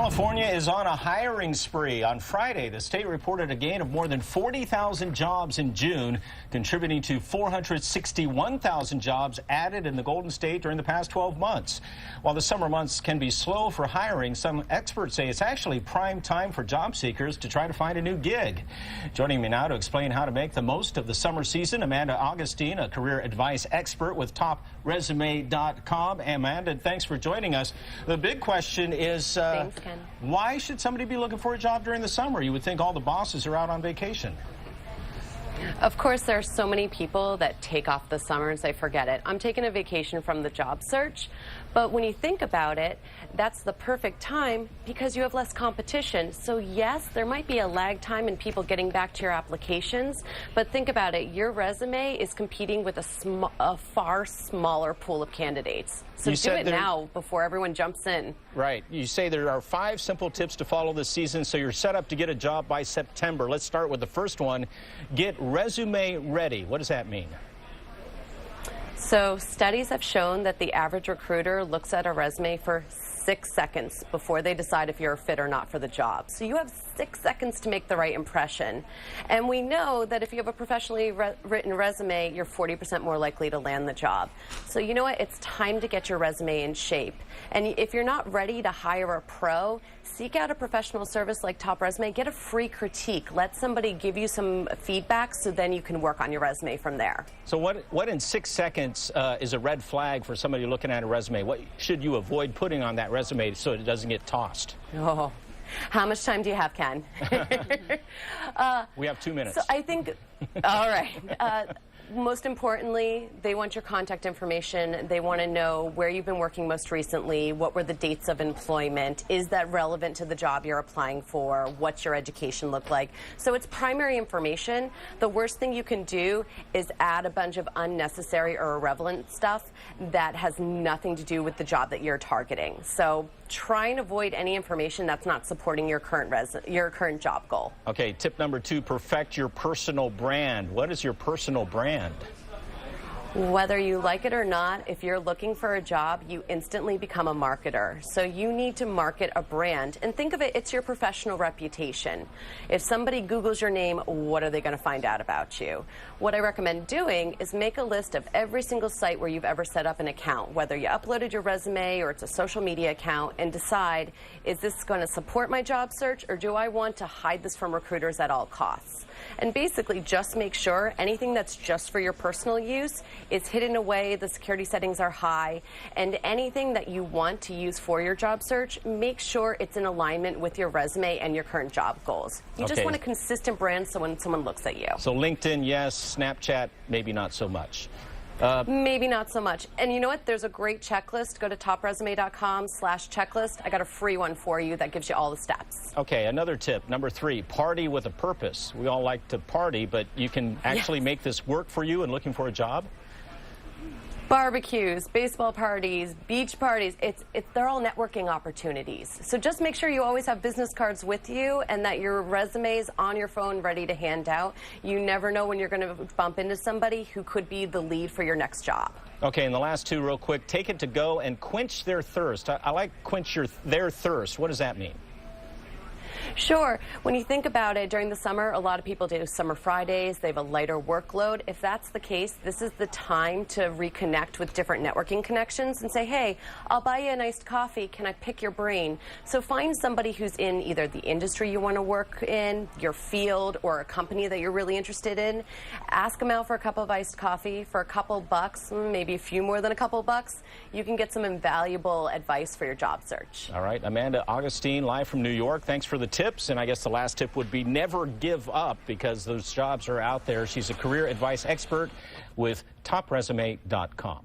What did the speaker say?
California is on a hiring spree. On Friday, the state reported a gain of more than 40,000 jobs in June, contributing to 461,000 jobs added in the Golden State during the past 12 months. While the summer months can be slow for hiring, some experts say it's actually prime time for job seekers to try to find a new gig. Joining me now to explain how to make the most of the summer season, Amanda Augustine, a career advice expert with TopResume.com. Amanda, thanks for joining us. The big question is, why should somebody be looking for a job during the summer? You would think all the bosses are out on vacation. Of course, there are so many people that take off the summer and say, forget it, I'm taking a vacation from the job search. But when you think about it, that's the perfect time because you have less competition. So yes, there might be a lag time in people getting back to your applications, but think about it, your resume is competing with a far smaller pool of candidates. So do it now before everyone jumps in. Right. You say there are 5 simple tips to follow this season, so you're set up to get a job by September. Let's start with the first one. Get resume ready. What does that mean? So studies have shown that the average recruiter looks at a resume for 6 seconds before they decide if you're a fit or not for the job. So you have 6 seconds to make the right impression. And we know that if you have a professionally written resume, you're 40% more likely to land the job. So you know what? It's time to get your resume in shape. And if you're not ready to hire a pro, seek out a professional service like Top Resume. Get a free critique. Let somebody give you some feedback so then you can work on your resume from there. So what in 6 seconds is a red flag for somebody looking at a resume? What should you avoid putting on that resume so it doesn't get tossed? Oh, how much time do you have, Ken? We have 2 minutes. So I think, all right. Most importantly, they want your contact information. They want to know where you've been working most recently, what were the dates of employment, is that relevant to the job you're applying for, what's your education look like. So it's primary information. The worst thing you can do is add a bunch of unnecessary or irrelevant stuff that has nothing to do with the job that you're targeting. So try and avoid any information that's not supporting your current job goal. Okay, tip number 2, perfect your personal brand. What is your personal brand? Whether you like it or not, if you're looking for a job, you instantly become a marketer. So you need to market a brand. And think of it, it's your professional reputation. If somebody Googles your name, what are they going to find out about you? What I recommend doing is make a list of every single site where you've ever set up an account, whether you uploaded your resume or it's a social media account, and decide, is this going to support my job search or do I want to hide this from recruiters at all costs? And basically just make sure anything that's just for your personal use is hidden away, the security settings are high, and anything that you want to use for your job search, make sure it's in alignment with your resume and your current job goals. You just want a consistent brand so when someone looks at you. So LinkedIn, yes. Snapchat, maybe not so much. Maybe not so much. And you know what? There's a great checklist. Go to topresume.com/checklist. I got a free one for you that gives you all the steps. Okay, another tip, number 3, party with a purpose. We all like to party, but you can actually make this work for you and looking for a job? Barbecues, baseball parties, beach parties, they're all networking opportunities. So just make sure you always have business cards with you and that your resume is on your phone ready to hand out. You never know when you're going to bump into somebody who could be the lead for your next job. Okay, and the last 2 real quick. Take it to go and quench their thirst. I like quench their thirst. What does that mean? Sure. When you think about it, during the summer, a lot of people do summer Fridays. They have a lighter workload. If that's the case, this is the time to reconnect with different networking connections and say, hey, I'll buy you an iced coffee. Can I pick your brain? So find somebody who's in either the industry you want to work in, your field, or a company that you're really interested in. Ask them out for a cup of iced coffee for a couple bucks, maybe a few more than a couple bucks. You can get some invaluable advice for your job search. All right. Amanda Augustine, live from New York. Thanks for the tips, and I guess the last tip would be never give up because those jobs are out there. She's a career advice expert with TopResume.com.